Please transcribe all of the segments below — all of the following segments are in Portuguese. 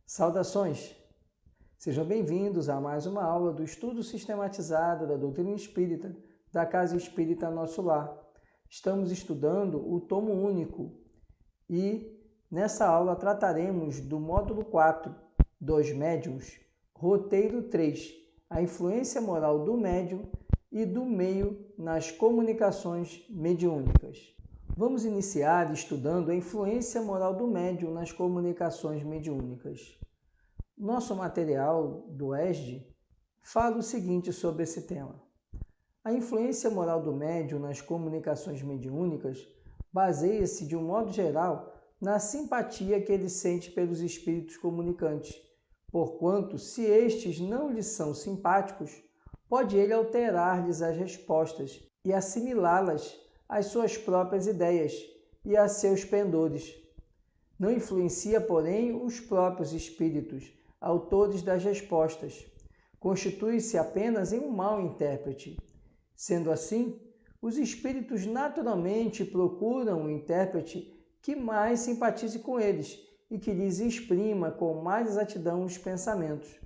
Saudações! Sejam bem-vindos a mais uma aula do estudo sistematizado da doutrina espírita da Casa Espírita Nosso Lar. Estamos estudando o tomo único e nessa aula trataremos do módulo 4 dos médiuns, roteiro 3, a influência moral do médium e do meio nas comunicações mediúnicas. Vamos iniciar estudando a influência moral do médium nas comunicações mediúnicas. Nosso material do ESD fala o seguinte sobre esse tema. A influência moral do médium nas comunicações mediúnicas baseia-se, de um modo geral, na simpatia que ele sente pelos espíritos comunicantes, porquanto, se estes não lhe são simpáticos, pode ele alterar-lhes as respostas e assimilá-las às suas próprias ideias e a seus pendores. Não influencia, porém, os próprios espíritos, autores das respostas. Constitui-se apenas em um mau intérprete. Sendo assim, os espíritos naturalmente procuram um intérprete que mais simpatize com eles e que lhes exprima com mais exatidão os pensamentos.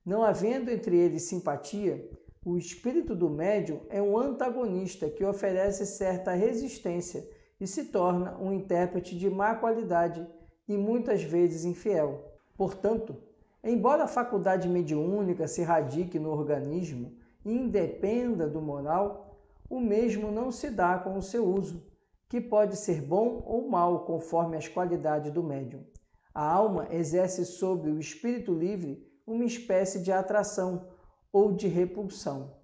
Não havendo entre eles simpatia, o espírito do médium é um antagonista que oferece certa resistência e se torna um intérprete de má qualidade e muitas vezes infiel. Portanto, embora a faculdade mediúnica se radique no organismo e independa do moral, o mesmo não se dá com o seu uso, que pode ser bom ou mau conforme as qualidades do médium. A alma exerce sobre o espírito livre uma espécie de atração ou de repulsão,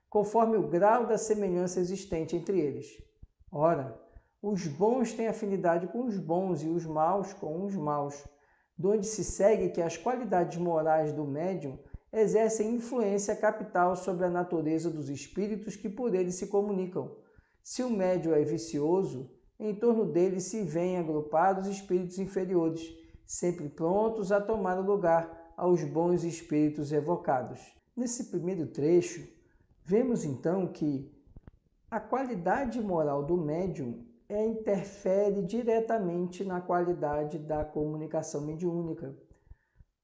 conforme o grau da semelhança existente entre eles. Ora, os bons têm afinidade com os bons e os maus com os maus, donde se segue que as qualidades morais do médium exercem influência capital sobre a natureza dos espíritos que por ele se comunicam. Se o médium é vicioso, em torno dele se vêm agrupados espíritos inferiores, sempre prontos a tomar o lugar aos bons espíritos evocados. Nesse primeiro trecho, vemos então que a qualidade moral do médium interfere diretamente na qualidade da comunicação mediúnica,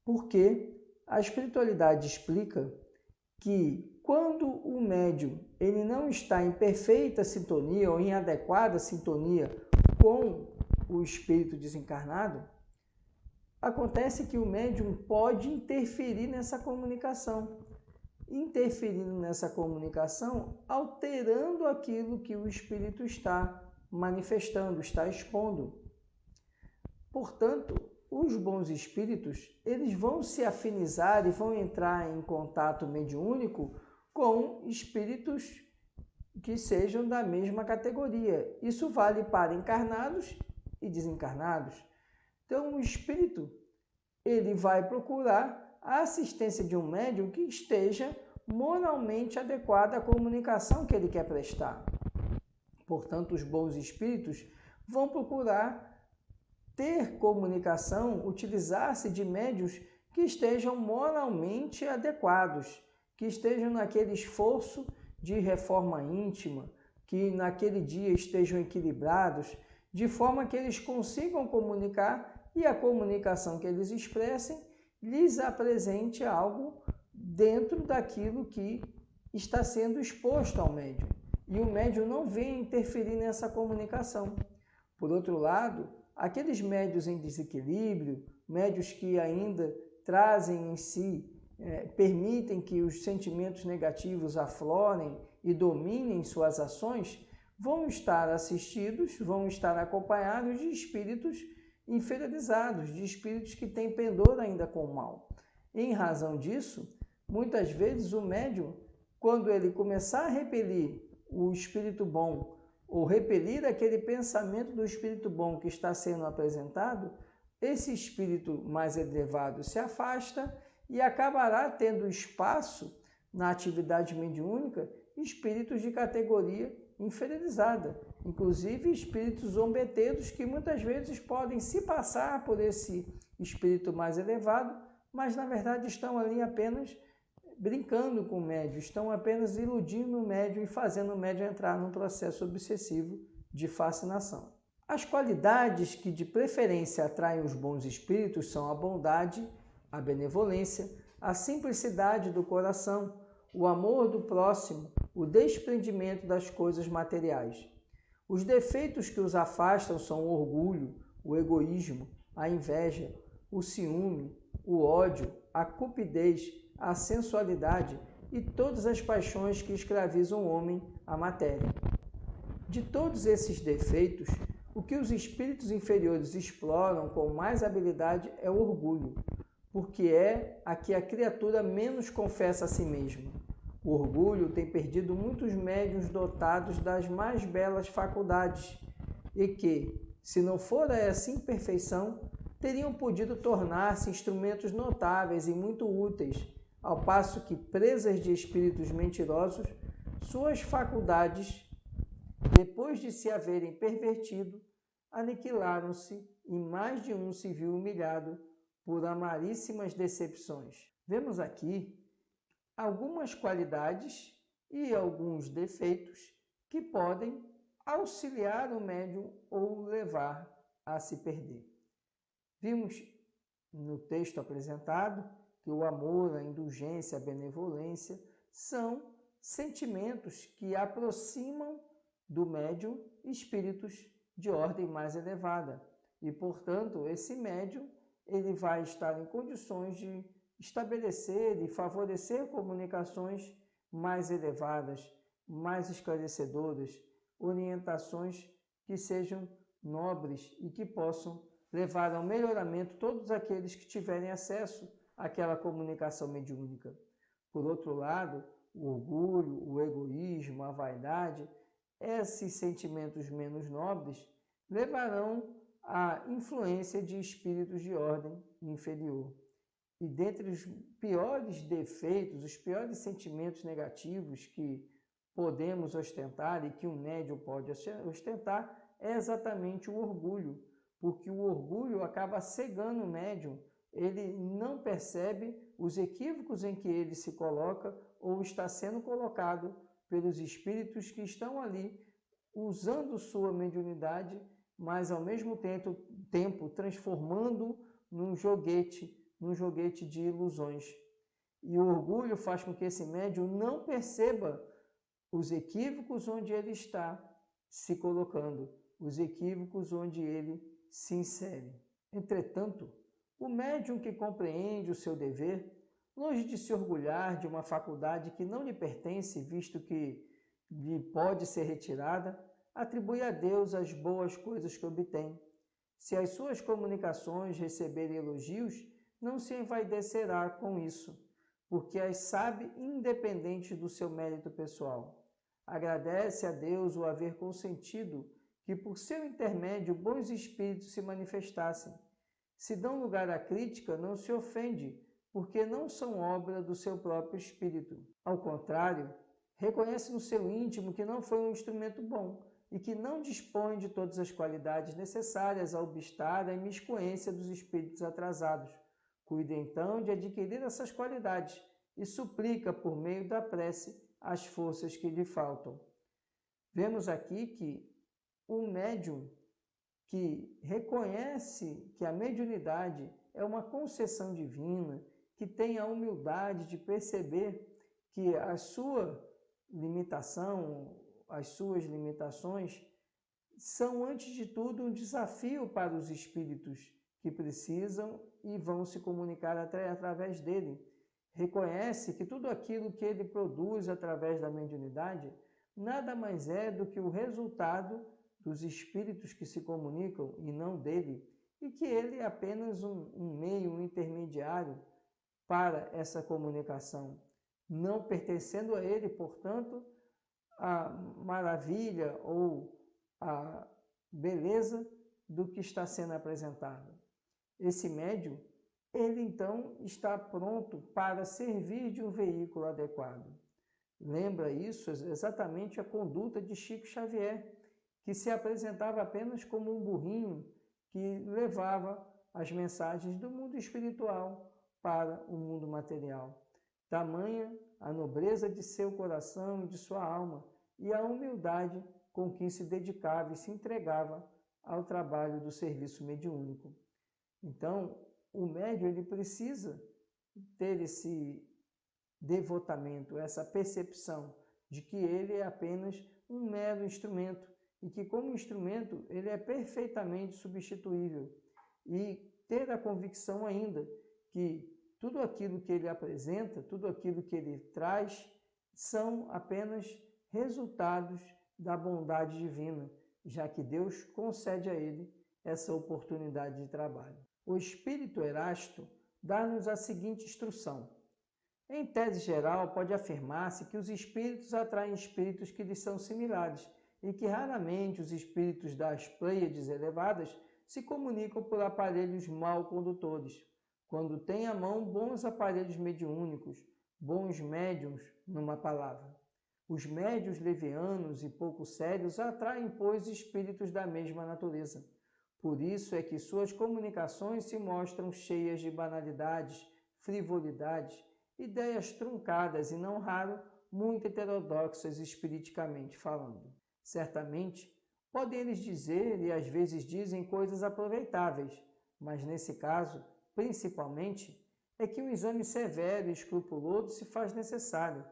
porque a espiritualidade explica que quando o médium ele não está em perfeita sintonia ou em adequada sintonia com o espírito desencarnado, acontece que o médium pode interferir nessa comunicação, alterando aquilo que o espírito está manifestando, está expondo. Portanto, os bons espíritos, eles vão se afinizar e vão entrar em contato mediúnico com espíritos que sejam da mesma categoria. Isso vale para encarnados e desencarnados. Então, o espírito, ele vai procurar a assistência de um médium que esteja moralmente adequada à comunicação que ele quer prestar. Portanto, os bons espíritos vão procurar ter comunicação, utilizar-se de médiuns que estejam moralmente adequados, que estejam naquele esforço de reforma íntima, que naquele dia estejam equilibrados, de forma que eles consigam comunicar e a comunicação que eles expressem lhes apresente algo dentro daquilo que está sendo exposto ao médium. E o médium não vem interferir nessa comunicação. Por outro lado, aqueles médiuns em desequilíbrio, médiuns que ainda trazem em si, permitem que os sentimentos negativos aflorem e dominem suas ações, vão estar assistidos, vão estar acompanhados de espíritos inferiorizados, de espíritos que têm pendor ainda com o mal. Em razão disso, muitas vezes o médium, quando ele começar a repelir o espírito bom, ou repelir aquele pensamento do espírito bom que está sendo apresentado, esse espírito mais elevado se afasta e acabará tendo espaço na atividade mediúnica espíritos de categoria inferiorizada, inclusive espíritos zombeteiros que muitas vezes podem se passar por esse espírito mais elevado, mas na verdade estão ali apenas brincando com o médium, estão apenas iludindo o médium e fazendo o médium entrar num processo obsessivo de fascinação. As qualidades que de preferência atraem os bons espíritos são a bondade a benevolência, a simplicidade do coração, o amor do próximo, o desprendimento das coisas materiais. Os defeitos que os afastam são o orgulho, o egoísmo, a inveja, o ciúme, o ódio, a cupidez, a sensualidade e todas as paixões que escravizam o homem à matéria. De todos esses defeitos, o que os espíritos inferiores exploram com mais habilidade é o orgulho, porque é a que a criatura menos confessa a si mesma. O orgulho tem perdido muitos médiuns dotados das mais belas faculdades e que, se não fora essa imperfeição, teriam podido tornar-se instrumentos notáveis e muito úteis, ao passo que, presas de espíritos mentirosos, suas faculdades, depois de se haverem pervertido, aniquilaram-se e mais de um se viu humilhado por amaríssimas decepções. Vemos aqui algumas qualidades e alguns defeitos que podem auxiliar o médium ou levar a se perder. Vimos no texto apresentado que o amor, a indulgência, a benevolência são sentimentos que aproximam do médium espíritos de ordem mais elevada. E, portanto, esse médium ele vai estar em condições de estabelecer e favorecer comunicações mais elevadas, mais esclarecedoras, orientações que sejam nobres e que possam levar ao melhoramento todos aqueles que tiverem acesso àquela comunicação mediúnica. Por outro lado, o orgulho, o egoísmo, a vaidade, esses sentimentos menos nobres levarão à influência de espíritos de ordem inferior. E dentre os piores defeitos, os piores sentimentos negativos que podemos ostentar e que um médium pode ostentar é exatamente o orgulho, porque o orgulho acaba cegando o médium, ele não percebe os equívocos em que ele se coloca ou está sendo colocado pelos espíritos que estão ali usando sua mediunidade, mas ao mesmo tempo transformando num joguete de ilusões. E o orgulho faz com que esse médium não perceba os equívocos onde ele está se colocando, os equívocos onde ele se insere. Entretanto, o médium que compreende o seu dever, longe de se orgulhar de uma faculdade que não lhe pertence, visto que lhe pode ser retirada, atribui a Deus as boas coisas que obtém. Se as suas comunicações receberem elogios, não se envaidecerá com isso, porque as sabe independentes do seu mérito pessoal. Agradece a Deus o haver consentido que por seu intermédio bons espíritos se manifestassem. Se dão lugar à crítica, não se ofende, porque não são obra do seu próprio espírito. Ao contrário, reconhece no seu íntimo que não foi um instrumento bom e que não dispõe de todas as qualidades necessárias a obstar a imiscuência dos espíritos atrasados. Cuida então de adquirir essas qualidades e suplica por meio da prece as forças que lhe faltam. Vemos aqui que o médium que reconhece que a mediunidade é uma concessão divina, que tem a humildade de perceber que a sua limitação, as suas limitações, são, antes de tudo, um desafio para os espíritos que precisam e vão se comunicar através dele. Reconhece que tudo aquilo que ele produz através da mediunidade nada mais é do que o resultado dos espíritos que se comunicam e não dele, e que ele é apenas um meio, um intermediário para essa comunicação, não pertencendo a ele, portanto, a maravilha ou a beleza do que está sendo apresentado. Esse médium, ele então está pronto para servir de um veículo adequado. Lembra isso exatamente a conduta de Chico Xavier, que se apresentava apenas como um burrinho que levava as mensagens do mundo espiritual para o mundo material. Tamanha a nobreza de seu coração e de sua alma e a humildade com que se dedicava e se entregava ao trabalho do serviço mediúnico. Então, o médium ele precisa ter esse devotamento, essa percepção de que ele é apenas um mero instrumento e que, como instrumento, ele é perfeitamente substituível. E ter a convicção ainda que tudo aquilo que ele apresenta, tudo aquilo que ele traz, são apenas resultados da bondade divina, já que Deus concede a ele essa oportunidade de trabalho. O Espírito Erasto dá-nos a seguinte instrução. Em tese geral, pode afirmar-se que os espíritos atraem espíritos que lhes são similares e que raramente os espíritos das Pleiades elevadas se comunicam por aparelhos mal condutores, quando têm à mão bons aparelhos mediúnicos, bons médiums, numa palavra. Os médiuns levianos e pouco sérios atraem, pois, espíritos da mesma natureza. Por isso é que suas comunicações se mostram cheias de banalidades, frivolidades, ideias truncadas e, não raro, muito heterodoxas espiriticamente falando. Certamente, podem eles dizer e às vezes dizem coisas aproveitáveis, mas nesse caso, principalmente, é que um exame severo e escrupuloso se faz necessário,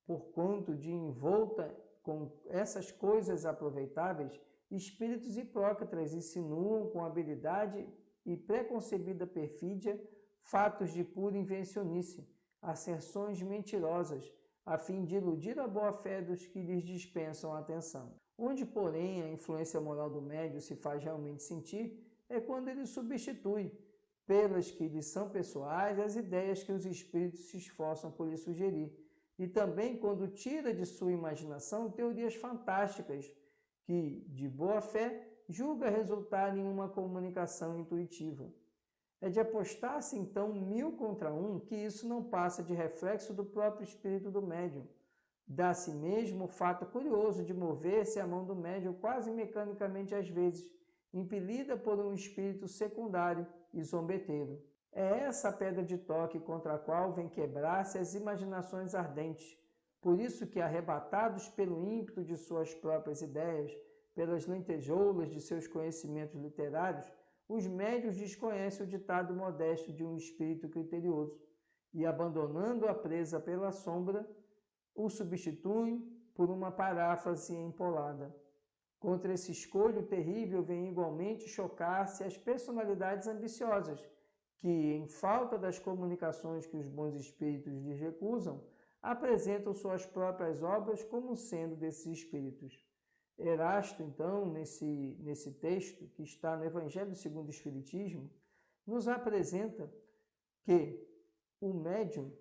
porquanto de envolta com essas coisas aproveitáveis, espíritos hipócritas insinuam com habilidade e preconcebida perfídia fatos de pura invencionice, asserções mentirosas, a fim de iludir a boa-fé dos que lhes dispensam atenção. Onde, porém, a influência moral do médium se faz realmente sentir é quando ele substitui, pelas que lhe são pessoais, as ideias que os espíritos se esforçam por lhe sugerir, e também quando tira de sua imaginação teorias fantásticas que, de boa fé, julga resultar em uma comunicação intuitiva. É de apostar-se, então, 1000 contra 1 que isso não passa de reflexo do próprio espírito do médium. Dá-se mesmo o fato curioso de mover-se a mão do médium quase mecanicamente às vezes, impelida por um espírito secundário e zombeteiro. É essa a pedra de toque contra a qual vem quebrar-se as imaginações ardentes. Por isso que, arrebatados pelo ímpeto de suas próprias ideias, pelas lentejoulas de seus conhecimentos literários, os médiuns desconhecem o ditado modesto de um espírito criterioso e, abandonando a presa pela sombra, o substituem por uma paráfrase empolada. Contra esse escolho terrível vem igualmente chocar-se as personalidades ambiciosas, que, em falta das comunicações que os bons espíritos lhes recusam, apresentam suas próprias obras como sendo desses espíritos. Erasto, então, nesse texto, que está no Evangelho segundo o Espiritismo, nos apresenta que o médium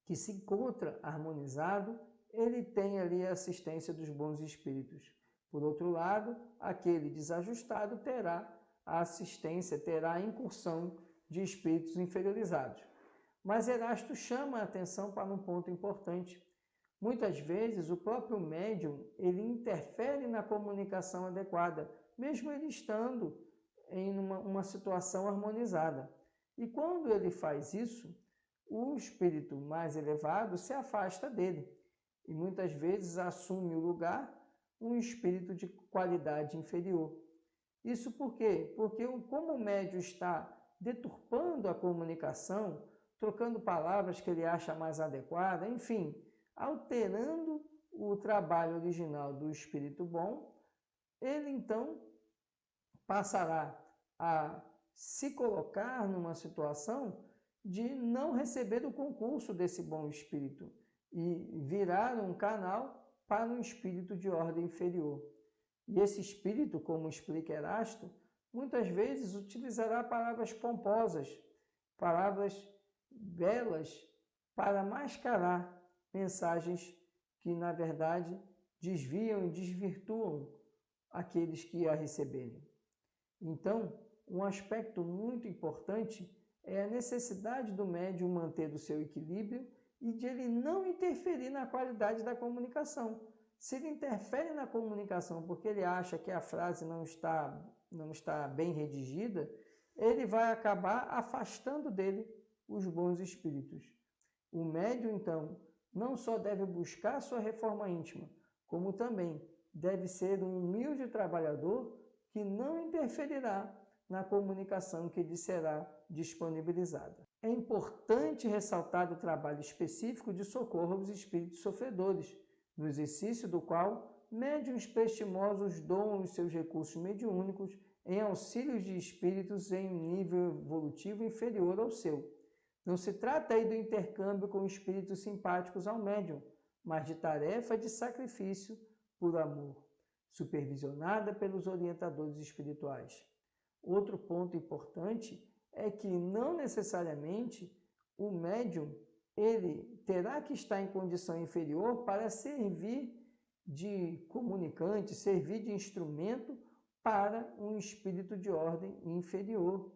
que se encontra harmonizado, ele tem ali a assistência dos bons espíritos. Por outro lado, aquele desajustado terá a assistência, terá a incursão de espíritos inferiorizados. Mas Erasto chama a atenção para um ponto importante. Muitas vezes o próprio médium ele interfere na comunicação adequada, mesmo ele estando em uma situação harmonizada. E quando ele faz isso, o espírito mais elevado se afasta dele e muitas vezes assume o lugar um espírito de qualidade inferior. Isso por quê? Porque como o médium está deturpando a comunicação, trocando palavras que ele acha mais adequadas, enfim, alterando o trabalho original do espírito bom, ele então passará a se colocar numa situação de não receber o concurso desse bom espírito e virar um canal para um espírito de ordem inferior. E esse espírito, como explica Erasto, muitas vezes utilizará palavras pomposas, palavras belas, para mascarar mensagens que, na verdade, desviam e desvirtuam aqueles que a receberem. Então, um aspecto muito importante é a necessidade do médium manter o seu equilíbrio e de ele não interferir na qualidade da comunicação. Se ele interfere na comunicação porque ele acha que a frase não está bem redigida, ele vai acabar afastando dele os bons espíritos. O médium, então, não só deve buscar sua reforma íntima, como também deve ser um humilde trabalhador que não interferirá na comunicação que lhe será disponibilizada. É importante ressaltar o trabalho específico de socorro aos espíritos sofredores, no exercício do qual médiuns prestimosos doam os seus recursos mediúnicos em auxílios de espíritos em nível evolutivo inferior ao seu. Não se trata aí do intercâmbio com espíritos simpáticos ao médium, mas de tarefa de sacrifício por amor, supervisionada pelos orientadores espirituais. Outro ponto importante é que não necessariamente o médium ele terá que estar em condição inferior para servir de comunicante, servir de instrumento para um espírito de ordem inferior.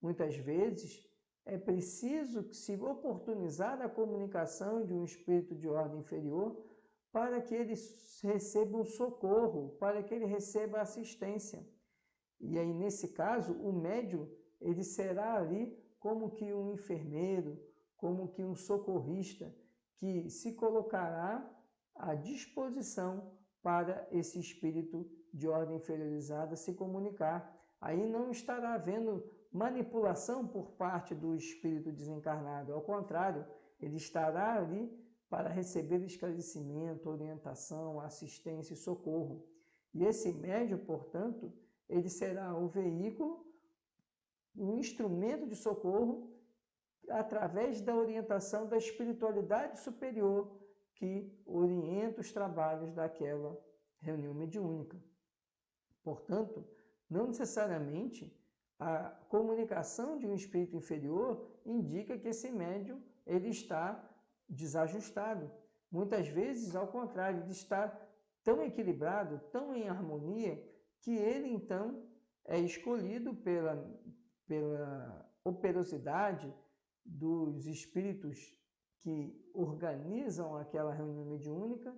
Muitas vezes é preciso se oportunizar a comunicação de um espírito de ordem inferior para que ele receba um socorro, para que ele receba assistência. E aí, nesse caso, o médium ele será ali como que um enfermeiro, como que um socorrista, que se colocará à disposição para esse espírito de ordem inferiorizada se comunicar. Aí não estará havendo manipulação por parte do espírito desencarnado, ao contrário, ele estará ali para receber esclarecimento, orientação, assistência e socorro. E esse médium, portanto, ele será o veículo, um instrumento de socorro através da orientação da espiritualidade superior que orienta os trabalhos daquela reunião mediúnica. Portanto, não necessariamente a comunicação de um espírito inferior indica que esse médium ele está desajustado. Muitas vezes, ao contrário, ele está tão equilibrado, tão em harmonia, que ele então é escolhido pela operosidade dos espíritos que organizam aquela reunião mediúnica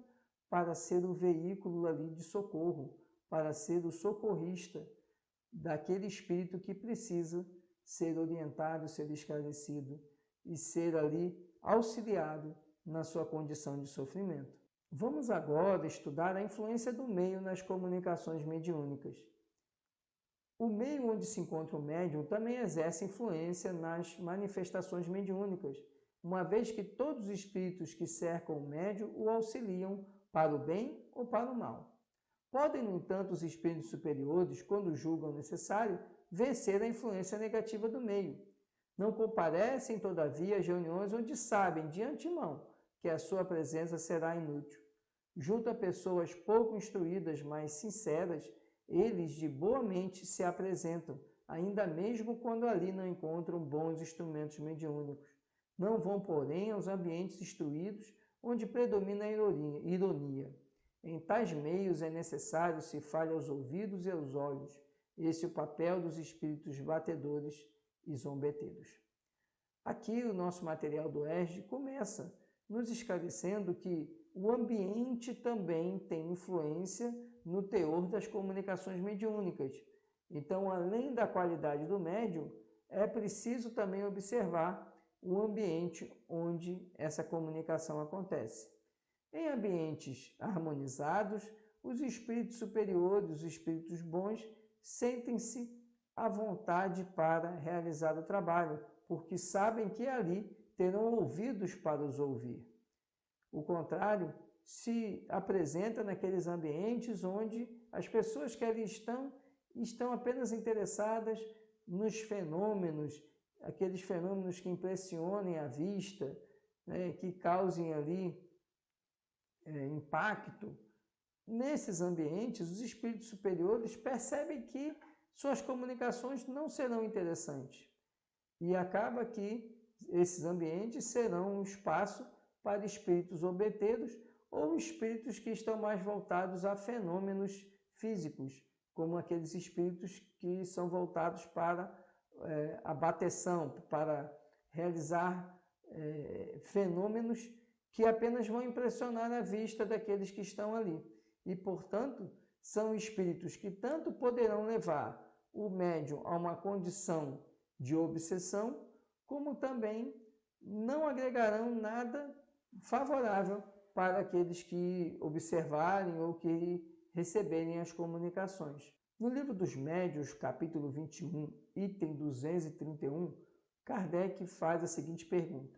para ser o veículo ali de socorro, para ser o socorrista daquele espírito que precisa ser orientado, ser esclarecido e ser ali auxiliado na sua condição de sofrimento. Vamos agora estudar a influência do meio nas comunicações mediúnicas. O meio onde se encontra o médium também exerce influência nas manifestações mediúnicas, uma vez que todos os espíritos que cercam o médium o auxiliam para o bem ou para o mal. Podem, no entanto, os espíritos superiores, quando julgam necessário, vencer a influência negativa do meio. Não comparecem, todavia, às reuniões onde sabem de antemão que a sua presença será inútil. Junto a pessoas pouco instruídas, mas sinceras, eles de boa mente se apresentam, ainda mesmo quando ali não encontram bons instrumentos mediúnicos. Não vão, porém, aos ambientes instruídos, onde predomina a ironia. Em tais meios é necessário se fale aos ouvidos e aos olhos. Esse é o papel dos espíritos batedores e zombeteiros. Aqui o nosso material do ERG começa nos esclarecendo que o ambiente também tem influência no teor das comunicações mediúnicas. Então, além da qualidade do médium, é preciso também observar o ambiente onde essa comunicação acontece. Em ambientes harmonizados, os espíritos superiores, os espíritos bons, sentem-se à vontade para realizar o trabalho, porque sabem que ali terão ouvidos para os ouvir. O contrário se apresenta naqueles ambientes onde as pessoas que ali estão apenas interessadas nos fenômenos, aqueles fenômenos que impressionem a vista, né, que causem ali impacto. Nesses ambientes, os espíritos superiores percebem que suas comunicações não serão interessantes. E acaba que esses ambientes serão um espaço para espíritos obeteiros ou espíritos que estão mais voltados a fenômenos físicos, como aqueles espíritos que são voltados para a bateção, para realizar fenômenos que apenas vão impressionar a vista daqueles que estão ali. E, portanto, são espíritos que tanto poderão levar o médium a uma condição de obsessão, como também não agregarão nada favorável para aqueles que observarem ou que receberem as comunicações. No Livro dos Médiuns, capítulo 21, item 231, Kardec faz a seguinte pergunta: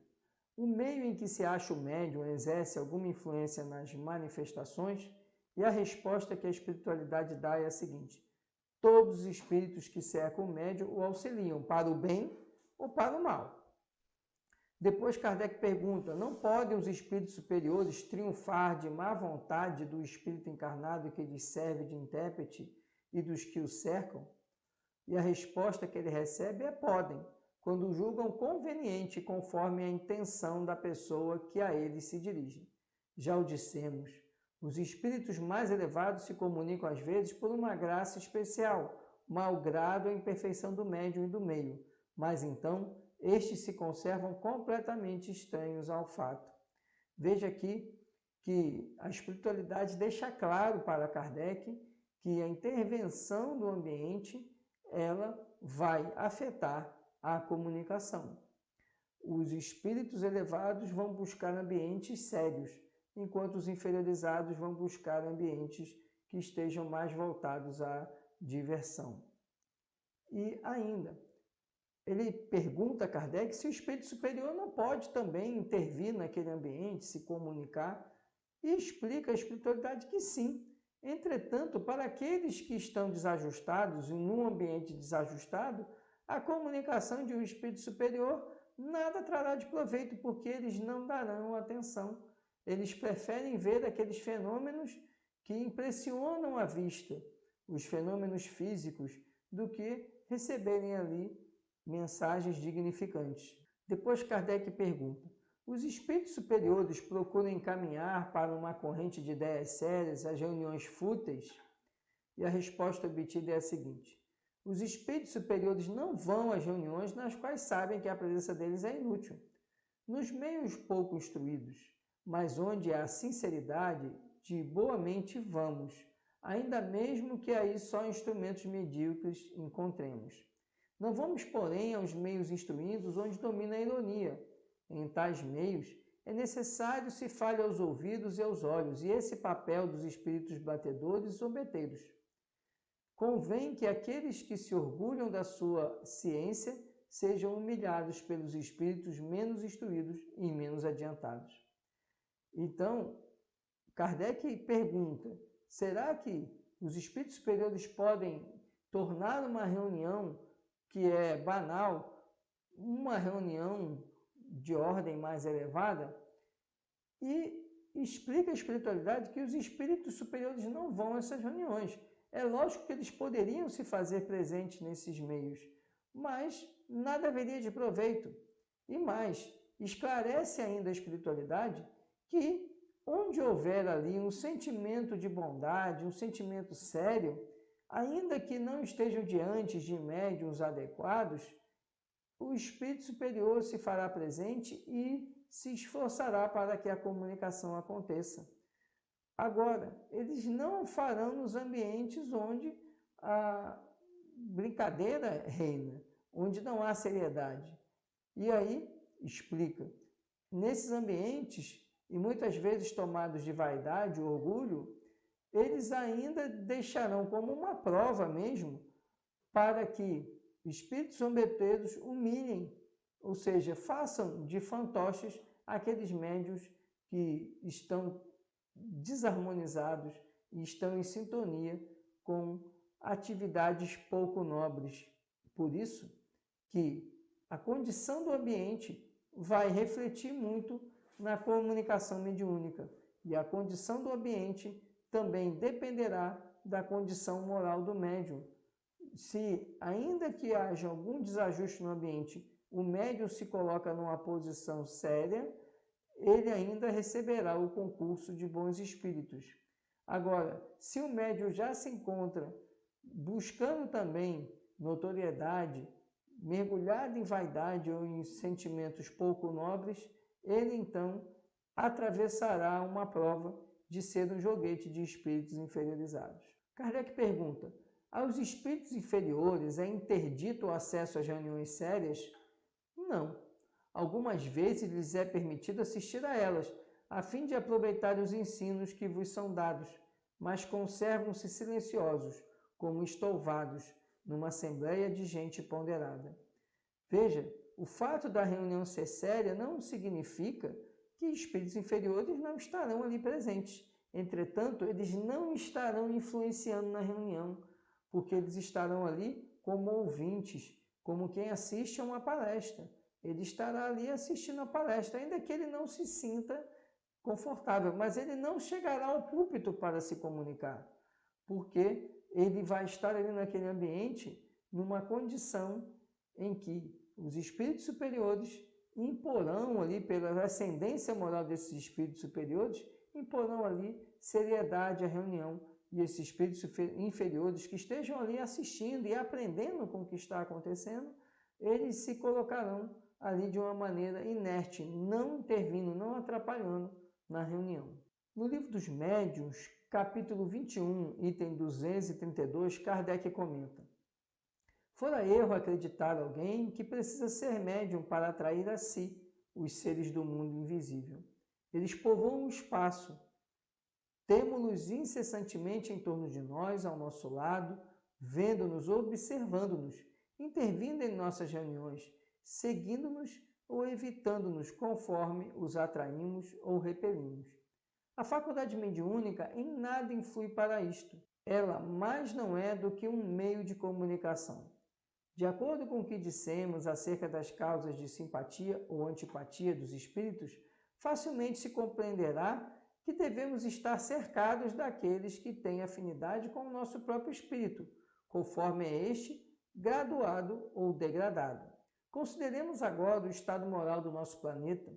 o meio em que se acha o médium exerce alguma influência nas manifestações? E a resposta que a espiritualidade dá é a seguinte: todos os espíritos que cercam o médium o auxiliam para o bem ou para o mal. Depois Kardec pergunta: não podem os espíritos superiores triunfar de má vontade do espírito encarnado que lhes serve de intérprete e dos que o cercam? E a resposta que ele recebe é: podem, quando julgam conveniente conforme a intenção da pessoa que a eles se dirige. Já o dissemos, os espíritos mais elevados se comunicam às vezes por uma graça especial, malgrado a imperfeição do médium e do meio, mas então estes se conservam completamente estranhos ao fato. Veja aqui que a espiritualidade deixa claro para Kardec que a intervenção do ambiente ela vai afetar a comunicação. Os espíritos elevados vão buscar ambientes sérios, enquanto os inferiorizados vão buscar ambientes que estejam mais voltados à diversão. E ainda, ele pergunta a Kardec se o espírito superior não pode também intervir naquele ambiente, se comunicar, e explica a espiritualidade que sim. Entretanto, para aqueles que estão desajustados e num ambiente desajustado, a comunicação de um espírito superior nada trará de proveito, porque eles não darão atenção. Eles preferem ver aqueles fenômenos que impressionam a vista, os fenômenos físicos, do que receberem ali mensagens dignificantes. Depois Kardec pergunta: os espíritos superiores procuram encaminhar para uma corrente de ideias sérias as reuniões fúteis? E a resposta obtida é a seguinte: os espíritos superiores não vão às reuniões nas quais sabem que a presença deles é inútil. Nos meios pouco instruídos, mas onde há sinceridade, de boa mente vamos, ainda mesmo que aí só instrumentos medíocres encontremos. Não vamos, porém, aos meios instruídos onde domina a ironia. Em tais meios, é necessário se fale aos ouvidos e aos olhos, e esse papel dos espíritos batedores e zombeteiros. Convém que aqueles que se orgulham da sua ciência sejam humilhados pelos espíritos menos instruídos e menos adiantados. Então, Kardec pergunta: será que os espíritos superiores podem tornar uma reunião que é banal uma reunião de ordem mais elevada? E explica a espiritualidade que os espíritos superiores não vão a essas reuniões. É lógico que eles poderiam se fazer presentes nesses meios, mas nada haveria de proveito. E mais, esclarece ainda a espiritualidade que onde houver ali um sentimento de bondade, um sentimento sério, ainda que não estejam diante de médiuns adequados, o espírito superior se fará presente e se esforçará para que a comunicação aconteça. Agora, eles não farão nos ambientes onde a brincadeira reina, onde não há seriedade. E aí, explica, nesses ambientes, e muitas vezes tomados de vaidade ou orgulho, eles ainda deixarão como uma prova mesmo para que espíritos zombeteiros humilhem, ou seja, façam de fantoches aqueles médiuns que estão desarmonizados e estão em sintonia com atividades pouco nobres. Por isso que a condição do ambiente vai refletir muito na comunicação mediúnica, e a condição do ambiente também dependerá da condição moral do médium. Se, ainda que haja algum desajuste no ambiente, o médium se coloca numa posição séria, ele ainda receberá o concurso de bons espíritos. Agora, se o médium já se encontra buscando também notoriedade, mergulhado em vaidade ou em sentimentos pouco nobres, ele então atravessará uma prova de ser um joguete de espíritos inferiorizados. Kardec pergunta: aos espíritos inferiores é interdito o acesso às reuniões sérias? Não. Algumas vezes lhes é permitido assistir a elas, a fim de aproveitar os ensinos que vos são dados, mas conservam-se silenciosos, como estouvados numa assembleia de gente ponderada. Veja, o fato da reunião ser séria não significa que espíritos inferiores não estarão ali presentes. Entretanto, eles não estarão influenciando na reunião, porque eles estarão ali como ouvintes, como quem assiste a uma palestra. Ele estará ali assistindo a palestra, ainda que ele não se sinta confortável, mas ele não chegará ao púlpito para se comunicar, porque ele vai estar ali naquele ambiente numa condição em que os espíritos superiores imporão ali, pela ascendência moral desses espíritos superiores, imporão ali seriedade à reunião, e esses espíritos inferiores que estejam ali assistindo e aprendendo com o que está acontecendo, eles se colocarão ali de uma maneira inerte, não intervindo, não atrapalhando na reunião. No livro dos Médiuns, capítulo 21, item 232, Kardec comenta: fora erro acreditar alguém que precisa ser médium para atrair a si os seres do mundo invisível. Eles povoam o espaço, temo-los incessantemente em torno de nós, ao nosso lado, vendo-nos, observando-nos, intervindo em nossas reuniões, seguindo-nos ou evitando-nos conforme os atraímos ou repelimos. A faculdade mediúnica em nada influi para isto. Ela mais não é do que um meio de comunicação. De acordo com o que dissemos acerca das causas de simpatia ou antipatia dos espíritos, facilmente se compreenderá que devemos estar cercados daqueles que têm afinidade com o nosso próprio espírito, conforme é este graduado ou degradado. Consideremos agora o estado moral do nosso planeta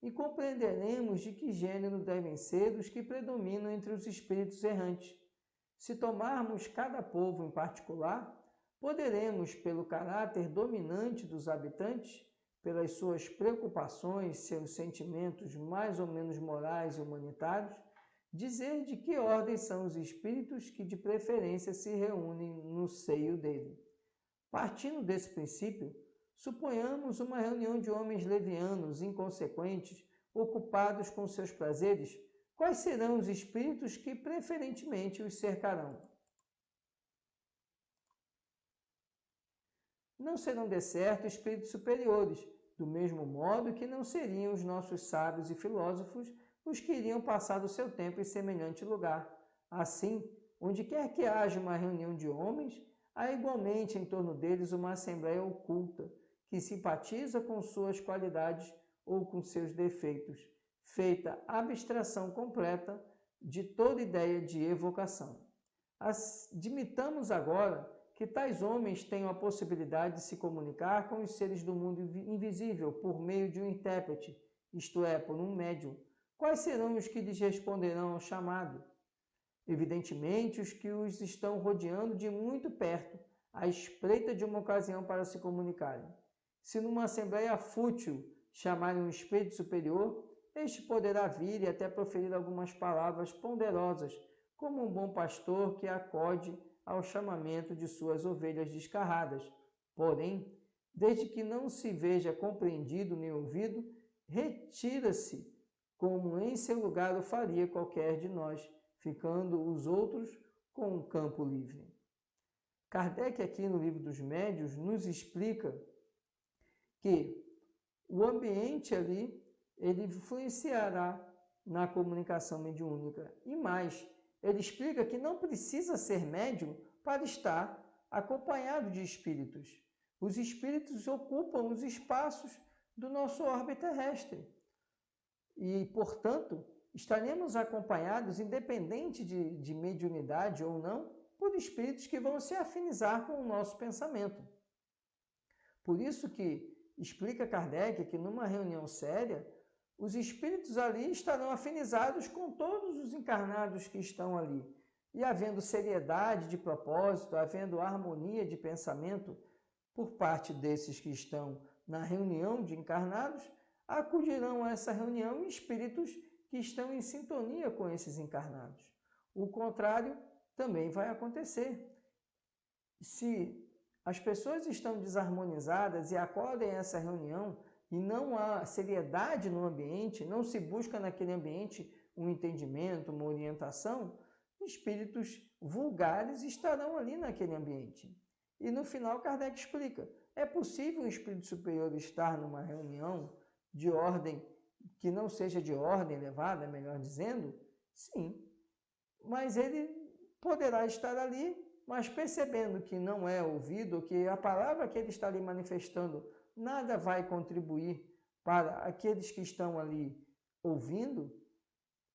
e compreenderemos de que gênero devem ser os que predominam entre os espíritos errantes. Se tomarmos cada povo em particular, poderemos, pelo caráter dominante dos habitantes, pelas suas preocupações, seus sentimentos mais ou menos morais e humanitários, dizer de que ordem são os espíritos que de preferência se reúnem no seio dele. Partindo desse princípio, suponhamos uma reunião de homens levianos, inconsequentes, ocupados com seus prazeres. Quais serão os espíritos que preferentemente os cercarão? Não serão de certo espíritos superiores, do mesmo modo que não seriam os nossos sábios e filósofos os que iriam passar o seu tempo em semelhante lugar. Assim, onde quer que haja uma reunião de homens, há igualmente em torno deles uma assembleia oculta, que simpatiza com suas qualidades ou com seus defeitos, feita abstração completa de toda ideia de evocação. Admitamos agora que tais homens tenham a possibilidade de se comunicar com os seres do mundo invisível por meio de um intérprete, isto é, por um médium. Quais serão os que lhes responderão ao chamado? Evidentemente, os que os estão rodeando de muito perto, à espreita de uma ocasião para se comunicarem. Se numa assembleia fútil chamarem um espírito superior, este poderá vir e até proferir algumas palavras ponderosas, como um bom pastor que acode ao chamamento de suas ovelhas descarradas. Porém, desde que não se veja compreendido nem ouvido, retira-se, como em seu lugar o faria qualquer de nós, ficando os outros com um campo livre. Kardec, aqui no Livro dos Médiuns, nos explica que o ambiente ali, ele influenciará na comunicação mediúnica. E mais, ele explica que não precisa ser médium para estar acompanhado de espíritos. Os espíritos ocupam os espaços do nosso orbe terrestre. E, portanto, estaremos acompanhados, independente de mediunidade ou não, por espíritos que vão se afinizar com o nosso pensamento. Por isso que explica Kardec que numa reunião séria, os espíritos ali estarão afinizados com todos os encarnados que estão ali. E havendo seriedade de propósito, havendo harmonia de pensamento por parte desses que estão na reunião de encarnados, acudirão a essa reunião espíritos que estão em sintonia com esses encarnados. O contrário também vai acontecer. Se as pessoas estão desarmonizadas e acodem a essa reunião e não há seriedade no ambiente, não se busca naquele ambiente um entendimento, uma orientação, espíritos vulgares estarão ali naquele ambiente. E no final Kardec explica, é possível um espírito superior estar numa reunião de ordem, que não seja de ordem elevada, melhor dizendo? Sim, mas ele poderá estar ali, mas percebendo que não é ouvido, que a palavra que ele está ali manifestando nada vai contribuir para aqueles que estão ali ouvindo,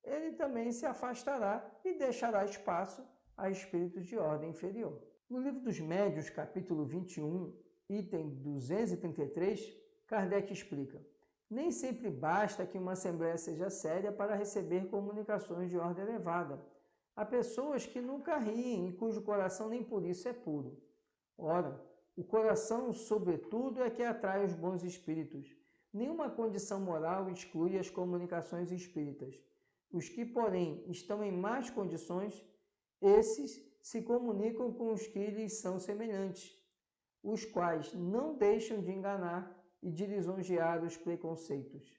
ele também se afastará e deixará espaço a espíritos de ordem inferior. No Livro dos Médiuns, capítulo 21, item 233, Kardec explica: nem sempre basta que uma assembleia seja séria para receber comunicações de ordem elevada. Há pessoas que nunca riem e cujo coração nem por isso é puro. Ora, o coração, sobretudo, é que atrai os bons espíritos. Nenhuma condição moral exclui as comunicações espíritas. Os que, porém, estão em más condições, esses se comunicam com os que lhes são semelhantes, os quais não deixam de enganar e de lisonjear os preconceitos.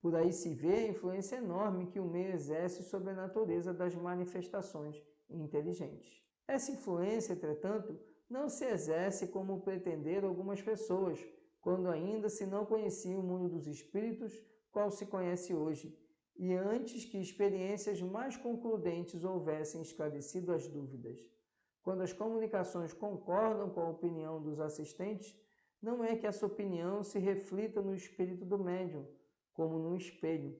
Por aí se vê a influência enorme que o meio exerce sobre a natureza das manifestações inteligentes. Essa influência, entretanto, não se exerce como pretenderam algumas pessoas, quando ainda se não conhecia o mundo dos espíritos, qual se conhece hoje, e antes que experiências mais concludentes houvessem esclarecido as dúvidas. Quando as comunicações concordam com a opinião dos assistentes, não é que essa opinião se reflita no espírito do médium, como num espelho.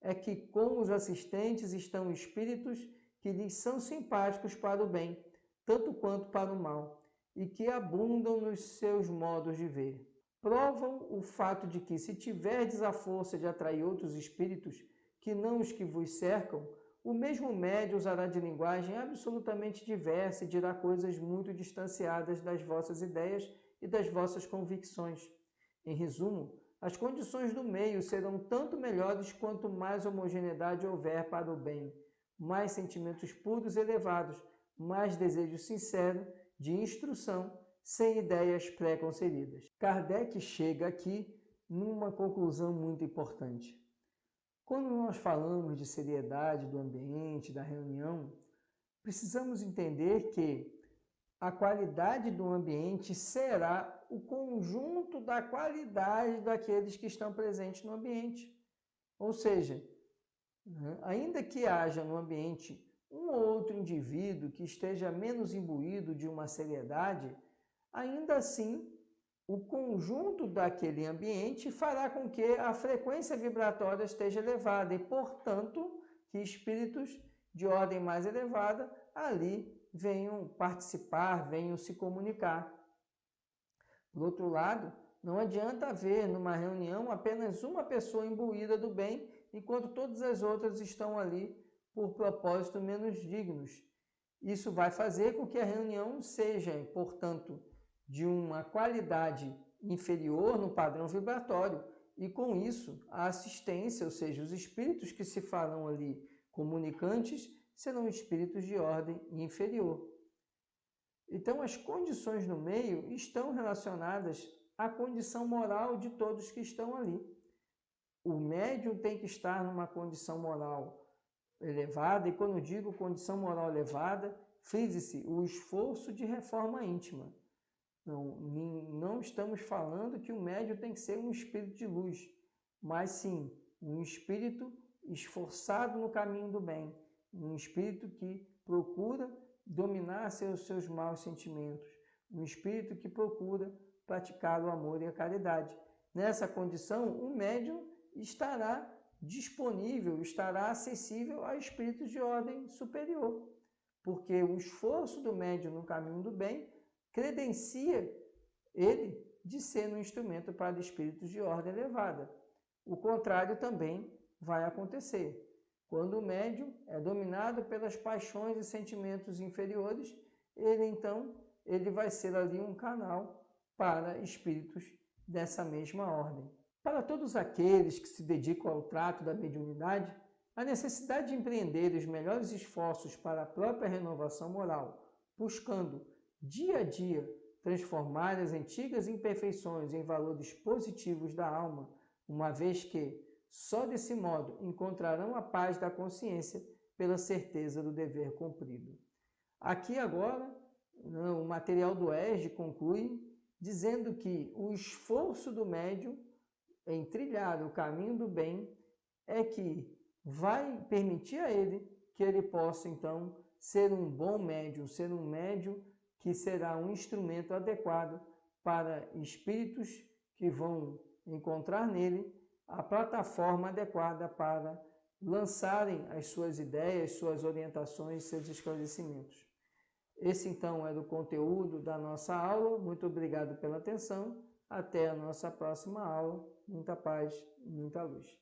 É que com os assistentes estão espíritos que lhes são simpáticos para o bem, tanto quanto para o mal, e que abundam nos seus modos de ver. Provam o fato de que, se tiverdes a força de atrair outros espíritos, que não os que vos cercam, o mesmo médium usará de linguagem absolutamente diversa e dirá coisas muito distanciadas das vossas ideias e das vossas convicções. Em resumo, as condições do meio serão tanto melhores quanto mais homogeneidade houver para o bem, mais sentimentos puros e elevados, mais desejo sincero de instrução, sem ideias pré-concebidas. Kardec chega aqui numa conclusão muito importante. Quando nós falamos de seriedade do ambiente, da reunião, precisamos entender que a qualidade do ambiente será o conjunto da qualidade daqueles que estão presentes no ambiente. Ou seja, ainda que haja no ambiente um ou outro indivíduo que esteja menos imbuído de uma seriedade, ainda assim, o conjunto daquele ambiente fará com que a frequência vibratória esteja elevada e, portanto, que espíritos de ordem mais elevada ali venham participar, venham se comunicar. Por outro lado, não adianta haver numa reunião apenas uma pessoa imbuída do bem, enquanto todas as outras estão ali por propósito menos dignos. Isso vai fazer com que a reunião seja, portanto, de uma qualidade inferior no padrão vibratório, e com isso a assistência, ou seja, os espíritos que se farão ali comunicantes, serão espíritos de ordem inferior. Então, as condições no meio estão relacionadas à condição moral de todos que estão ali. O médium tem que estar numa condição moral elevada, e quando digo condição moral elevada, frise-se o esforço de reforma íntima. Não estamos falando que o médium tem que ser um espírito de luz, mas sim um espírito esforçado no caminho do bem, um espírito que procura dominar seus maus sentimentos, um espírito que procura praticar o amor e a caridade. Nessa condição, o médium estará disponível, estará acessível a espíritos de ordem superior, porque o esforço do médium no caminho do bem credencia ele de ser um instrumento para espíritos de ordem elevada. O contrário também vai acontecer. Quando o médium é dominado pelas paixões e sentimentos inferiores, ele vai ser ali um canal para espíritos dessa mesma ordem. Para todos aqueles que se dedicam ao trato da mediunidade, a necessidade de empreender os melhores esforços para a própria renovação moral, buscando dia a dia transformar as antigas imperfeições em valores positivos da alma, uma vez que só desse modo encontrarão a paz da consciência, pela certeza do dever cumprido. Aqui agora, o material do ESG conclui dizendo que o esforço do médium em trilhar o caminho do bem é que vai permitir a ele que ele possa, então, ser um bom médium, ser um médium que será um instrumento adequado para espíritos que vão encontrar nele a plataforma adequada para lançarem as suas ideias, suas orientações, seus esclarecimentos. Esse, então, era o conteúdo da nossa aula. Muito obrigado pela atenção. Até a nossa próxima aula. Muita paz, muita luz.